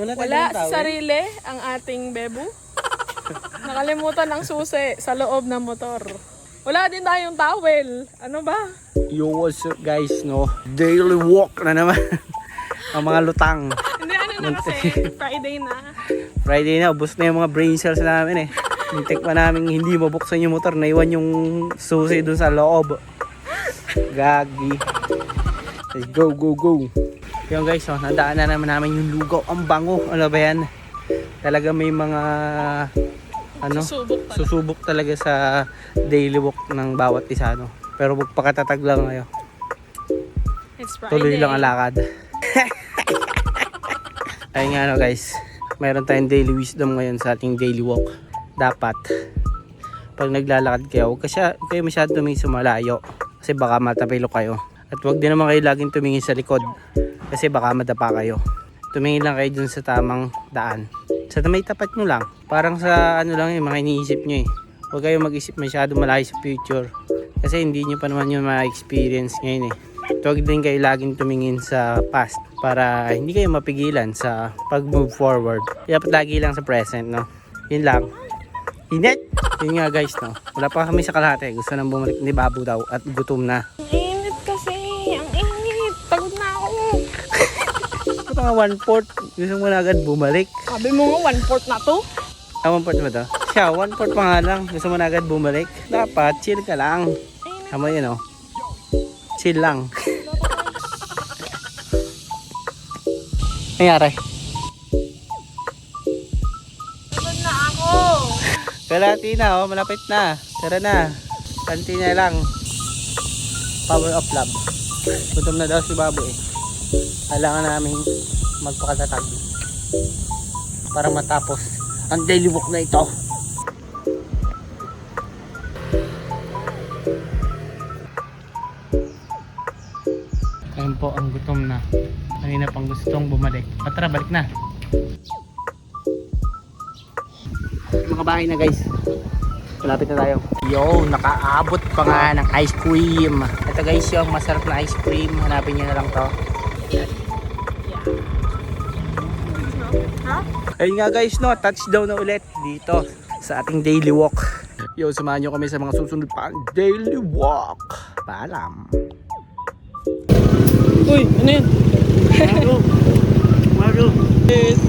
Wala sa sarili ang ating bebo. Nakalimutan ang susi sa loob ng motor. Wala din tayong towel. Ano ba? Yo, what's up guys, no? Daily walk na naman. Ang mga lutang. Hindi, ano na kasi, Friday na. Friday na, ubos na yung mga brain cells namin eh. Hintik pa namin hindi mabuksan yung motor. Naiwan yung susi dun sa loob. Gagi. Let's go, go, go. Yung guys, oh, nadaan na naman namin yung lugaw. Ang bango. Ano ba yan? Talaga may mga susubok talaga sa daily walk ng bawat isa, no? Pero magpakatatag lang kayo. It's Friday. Tuloy lang ang lakad. Ayun nga, no, guys. Mayroon tayong daily wisdom ngayon sa ating daily walk. Dapat pag naglalakad kayo, huwag kayo masyado tumingin sa malayo kasi baka matapilo kayo. At huwag din naman kayo laging tumingin sa likod kasi baka madapa kayo. Tumingin lang kayo dun sa tamang daan. Sa may tapat nyo lang. Parang sa ano lang yung mga iniisip nyo eh. Huwag kayo mag-isip masyado malayo sa future kasi hindi nyo pa naman yung ma-experience ngayon eh. Huwag din kayo laging tumingin sa past para hindi kayo mapigilan sa pag-move forward. Dapat lagi lang sa present, no? Yun lang. Init! Yun nga guys, no? Wala pa kami sa kalahati. Gusto nang bumalik ni Babu daw at gutom na. Ang init kasi. Ang init. Pagod na ako. Ito nga 1/4. Gusto mo na agad bumalik. Sabi mo nga 1/4 na to. 1/4 ba to? Siya, 1/4 pa nga lang. Gusto mo na agad bumalik. Dapat, chill ka lang. Tama yun, no? Chill lang. Nangyari? Pagod na ako. Kalahati na, oh, malapit na. Tara na. Kanti na lang. Power of love. Gutom na daw si Babu eh. Kailangan namin magpakatatag para matapos ang daily walk na ito. Ayun po ang gutom na. Kanina pang gustong bumalik. Tara, balik na. Mga bahay na guys. Malapit na tayo. Yo, nakaabot pa nga ng ice cream. Ito guys yung masarap na ice cream. Hanapin nyo na lang to. Ayun nga guys, no, touchdown na ulit dito sa ating daily walk. Yo, samahan nyo kami sa mga susunod pa daily walk. Paalam. Uy, ano yun? Maru. Yes.